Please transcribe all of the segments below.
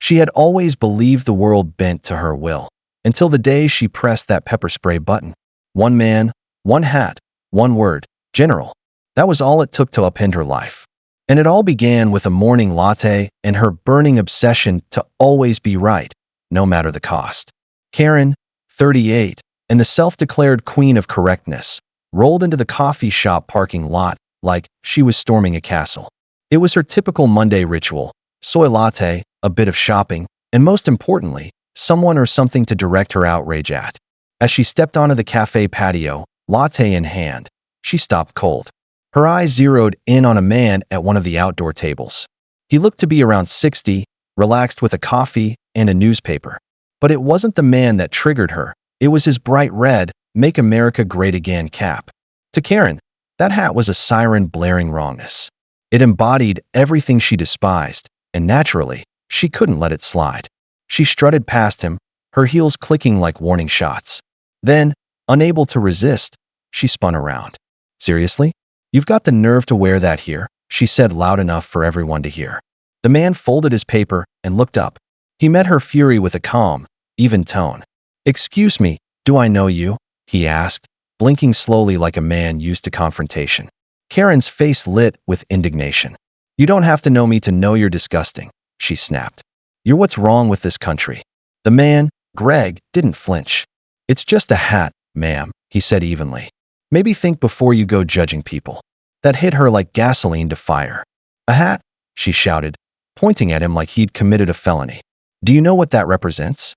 She had always believed the world bent to her will, until the day she pressed that pepper spray button. One man, one hat, one word, General. That was all it took to upend her life. And it all began with a morning latte and her burning obsession to always be right, no matter the cost. Karen, 38, and the self-declared queen of correctness, rolled into the coffee shop parking lot like she was storming a castle. It was her typical Monday ritual: soy latte, a bit of shopping, and most importantly, someone or something to direct her outrage at. As she stepped onto the cafe patio, latte in hand, she stopped cold. Her eyes zeroed in on a man at one of the outdoor tables. He looked to be around 60, relaxed with a coffee and a newspaper. But it wasn't the man that triggered her. It was his bright red, "Make America Great Again" cap. To Karen, that hat was a siren blaring wrongness. It embodied everything she despised, and naturally, she couldn't let it slide. She strutted past him, her heels clicking like warning shots. Then, unable to resist, she spun around. "Seriously? You've got the nerve to wear that here?" she said loud enough for everyone to hear. The man folded his paper and looked up. He met her fury with a calm, even tone. "Excuse me, do I know you?" he asked, blinking slowly like a man used to confrontation. Karen's face lit with indignation. "You don't have to know me to know you're disgusting," she snapped. "You're what's wrong with this country." The man, Greg, didn't flinch. "It's just a hat, ma'am," he said evenly. "Maybe think before you go judging people." That hit her like gasoline to fire. "A hat?" she shouted, pointing at him like he'd committed a felony. "Do you know what that represents?"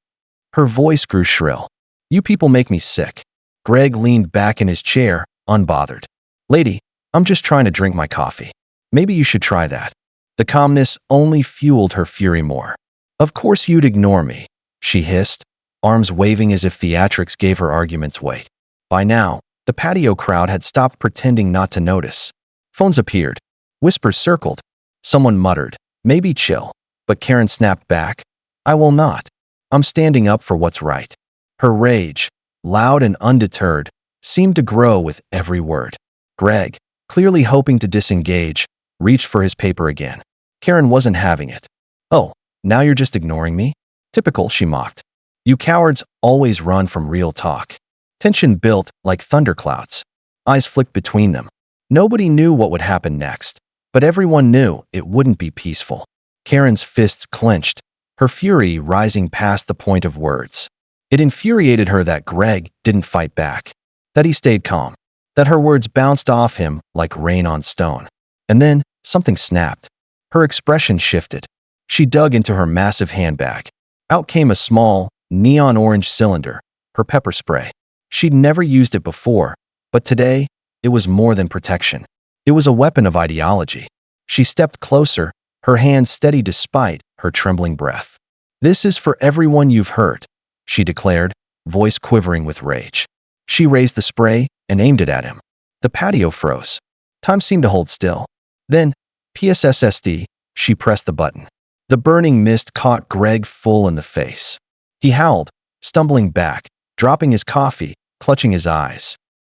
Her voice grew shrill. "You people make me sick." Greg leaned back in his chair, unbothered. "Lady, I'm just trying to drink my coffee. Maybe you should try that." The calmness only fueled her fury more. "Of course you'd ignore me," she hissed, arms waving as if theatrics gave her arguments weight. By now, the patio crowd had stopped pretending not to notice. Phones appeared. Whispers circled. Someone muttered, "Maybe chill." But Karen snapped back, "I will not. I'm standing up for what's right." Her rage, loud and undeterred, seemed to grow with every word. Greg, clearly hoping to disengage, reached for his paper again. Karen wasn't having it. "Oh, now you're just ignoring me?" "Typical," she mocked. "You cowards always run from real talk." Tension built like thunderclouds. Eyes flicked between them. Nobody knew what would happen next, but everyone knew it wouldn't be peaceful. Karen's fists clenched, her fury rising past the point of words. It infuriated her that Greg didn't fight back, that he stayed calm, that her words bounced off him like rain on stone. And then something snapped. Her expression shifted. She dug into her massive handbag. Out came a small, neon orange cylinder, her pepper spray. She'd never used it before, but today, it was more than protection. It was a weapon of ideology. She stepped closer, her hand steady despite her trembling breath. "This is for everyone you've hurt," she declared, voice quivering with rage. She raised the spray and aimed it at him. The patio froze. Time seemed to hold still. Then, PSSSD, she pressed the button. The burning mist caught Greg full in the face. He howled, stumbling back, dropping his coffee, clutching his eyes.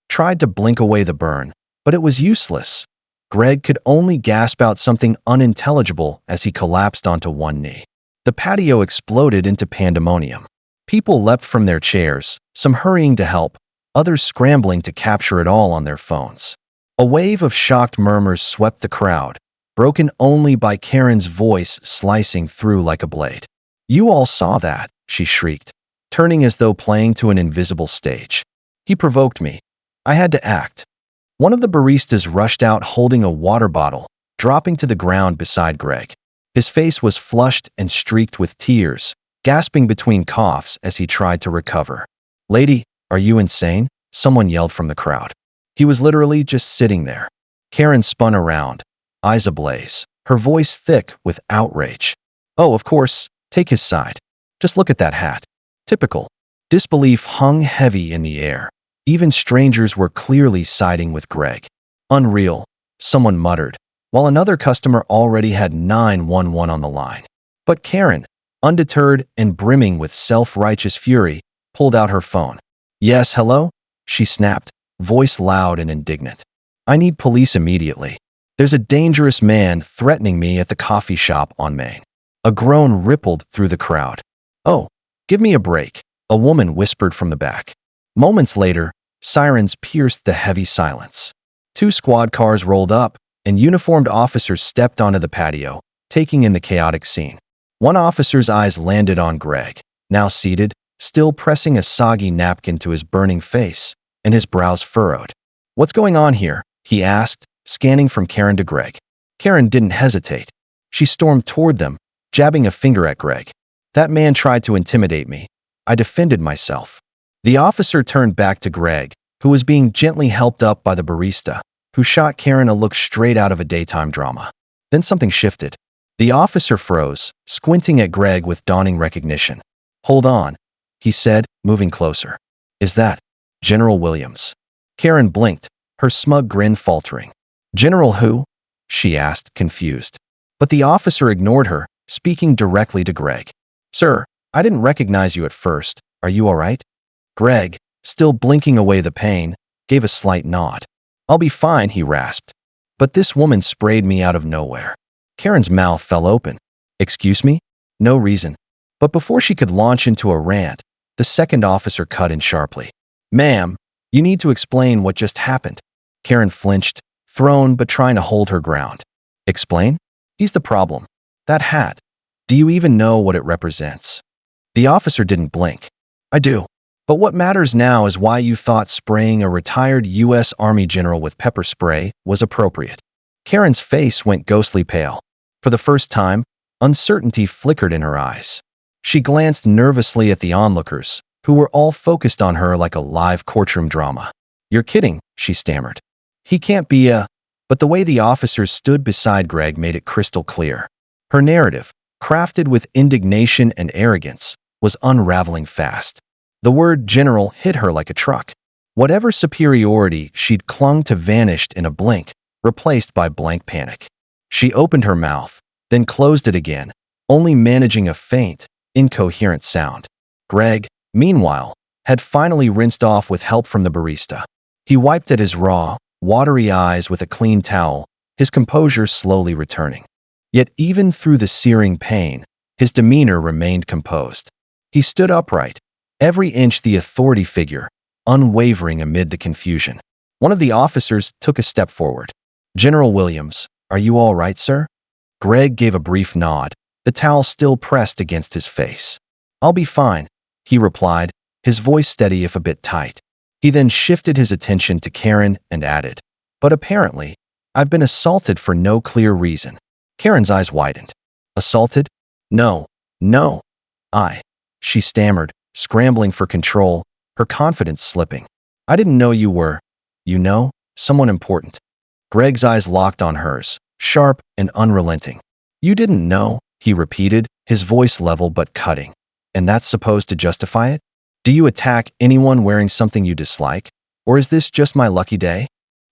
Tried to blink away the burn, but it was useless. Greg could only gasp out something unintelligible as he collapsed onto one knee. The patio exploded into pandemonium. People leapt from their chairs, some hurrying to help, others scrambling to capture it all on their phones. A wave of shocked murmurs swept the crowd, broken only by Karen's voice slicing through like a blade. "You all saw that," she shrieked, turning as though playing to an invisible stage. "He provoked me. I had to act." One of the baristas rushed out holding a water bottle, dropping to the ground beside Greg. His face was flushed and streaked with tears, gasping between coughs as he tried to recover. "Lady, are you insane?" someone yelled from the crowd. He was literally just sitting there. Karen spun around, eyes ablaze, her voice thick with outrage. "Oh, of course, take his side. Just look at that hat." Typical. Disbelief hung heavy in the air. Even strangers were clearly siding with Greg. "Unreal," someone muttered, while another customer already had 911 on the line. But Karen, undeterred and brimming with self-righteous fury, pulled out her phone. "Yes, hello?" she snapped, voice loud and indignant. "I need police immediately. There's a dangerous man threatening me at the coffee shop on Main." A groan rippled through the crowd. "Oh, give me a break," a woman whispered from the back. Moments later, sirens pierced the heavy silence. Two squad cars rolled up, and uniformed officers stepped onto the patio, taking in the chaotic scene. One officer's eyes landed on Greg, now seated, still pressing a soggy napkin to his burning face, and his brows furrowed. "What's going on here?" he asked, scanning from Karen to Greg. Karen didn't hesitate. She stormed toward them, jabbing a finger at Greg. "That man tried to intimidate me. I defended myself." The officer turned back to Greg, who was being gently helped up by the barista, who shot Karen a look straight out of a daytime drama. Then something shifted. The officer froze, squinting at Greg with dawning recognition. "Hold on," he said, moving closer. "Is that General Williams?" Karen blinked, her smug grin faltering. "General who?" she asked, confused. But the officer ignored her, speaking directly to Greg. "Sir, I didn't recognize you at first. Are you all right?" Greg, still blinking away the pain, gave a slight nod. "I'll be fine," he rasped. "But this woman sprayed me out of nowhere." Karen's mouth fell open. "Excuse me? No reason." But before she could launch into a rant, the second officer cut in sharply. "Ma'am, you need to explain what just happened." Karen flinched, thrown but trying to hold her ground. "Explain? He's the problem. That hat. Do you even know what it represents?" The officer didn't blink. "I do. But what matters now is why you thought spraying a retired U.S. Army general with pepper spray was appropriate." Karen's face went ghostly pale. For the first time, uncertainty flickered in her eyes. She glanced nervously at the onlookers, who were all focused on her like a live courtroom drama. "You're kidding," she stammered. "He can't be a—" But the way the officers stood beside Greg made it crystal clear. Her narrative, crafted with indignation and arrogance, was unraveling fast. The word general hit her like a truck. Whatever superiority she'd clung to vanished in a blink, replaced by blank panic. She opened her mouth, then closed it again, only managing a faint, incoherent sound. Greg, meanwhile, had finally rinsed off with help from the barista. He wiped at his raw, watery eyes with a clean towel, his composure slowly returning. Yet even through the searing pain, his demeanor remained composed. He stood upright, every inch the authority figure, unwavering amid the confusion. One of the officers took a step forward. "General Williams, are you all right, sir?" Greg gave a brief nod, the towel still pressed against his face. "I'll be fine," he replied, his voice steady if a bit tight. He then shifted his attention to Karen and added, "But apparently, I've been assaulted for no clear reason." Karen's eyes widened. "Assaulted? No, no. She stammered, scrambling for control, her confidence slipping. "I didn't know you were, someone important." Greg's eyes locked on hers, sharp and unrelenting. "You didn't know," he repeated, his voice level but cutting. "And that's supposed to justify it? Do you attack anyone wearing something you dislike? Or is this just my lucky day?"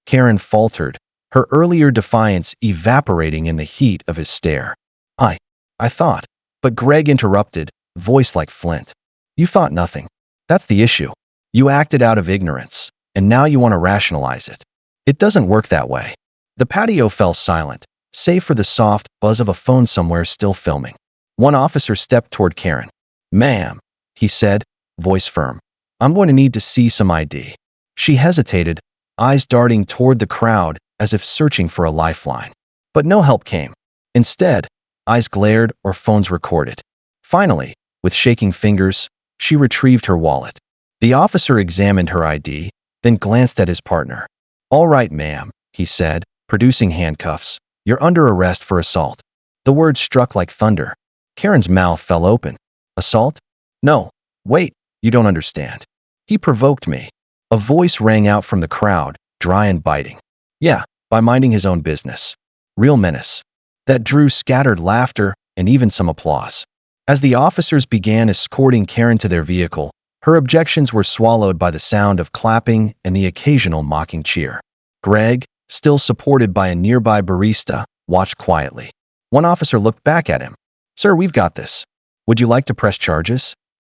Karen faltered, her earlier defiance evaporating in the heat of his stare. I thought." But Greg interrupted, voice like flint. "You thought nothing. That's the issue. You acted out of ignorance, and now you want to rationalize it. It doesn't work that way." The patio fell silent, save for the soft buzz of a phone somewhere still filming. One officer stepped toward Karen. "Ma'am," he said, voice firm, "I'm going to need to see some ID." She hesitated, eyes darting toward the crowd as if searching for a lifeline. But no help came. Instead, eyes glared or phones recorded. Finally, with shaking fingers, she retrieved her wallet. The officer examined her ID, then glanced at his partner. "All right, ma'am," he said, producing handcuffs. "You're under arrest for assault." The word struck like thunder. Karen's mouth fell open. "Assault? No. Wait, you don't understand. He provoked me." A voice rang out from the crowd, dry and biting. "Yeah, by minding his own business." Real menace. That drew scattered laughter and even some applause. As the officers began escorting Karen to their vehicle, her objections were swallowed by the sound of clapping and the occasional mocking cheer. Greg, still supported by a nearby barista, watched quietly. One officer looked back at him. "Sir, we've got this. Would you like to press charges?"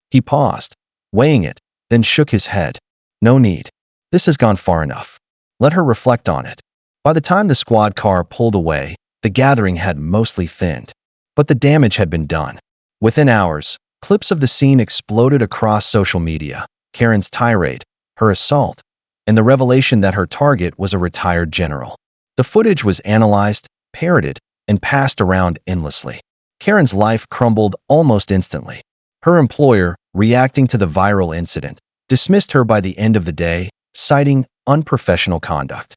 He paused, weighing it, then shook his head. "No need. This has gone far enough. Let her reflect on it." By the time the squad car pulled away, the gathering had mostly thinned. But the damage had been done. Within hours, clips of the scene exploded across social media. Karen's tirade, her assault, and the revelation that her target was a retired general. The footage was analyzed, parroted, and passed around endlessly. Karen's life crumbled almost instantly. Her employer, reacting to the viral incident, dismissed her by the end of the day, citing unprofessional conduct.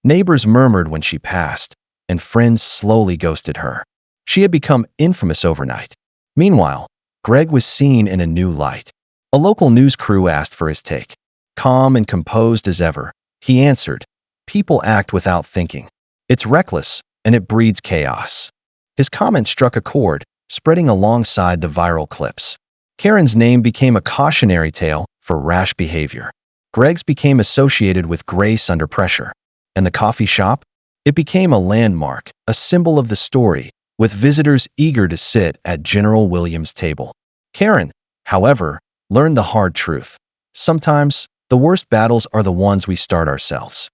Neighbors murmured when she passed, and friends slowly ghosted her. She had become infamous overnight. Meanwhile, Greg was seen in a new light. A local news crew asked for his take. Calm and composed as ever, he answered, "People act without thinking. It's reckless, and it breeds chaos." His comment struck a chord, spreading alongside the viral clips. Karen's name became a cautionary tale for rash behavior. Greg's became associated with grace under pressure. And the coffee shop? It became a landmark, a symbol of the story, with visitors eager to sit at General Williams' table. Karen, however, learned the hard truth. Sometimes, the worst battles are the ones we start ourselves.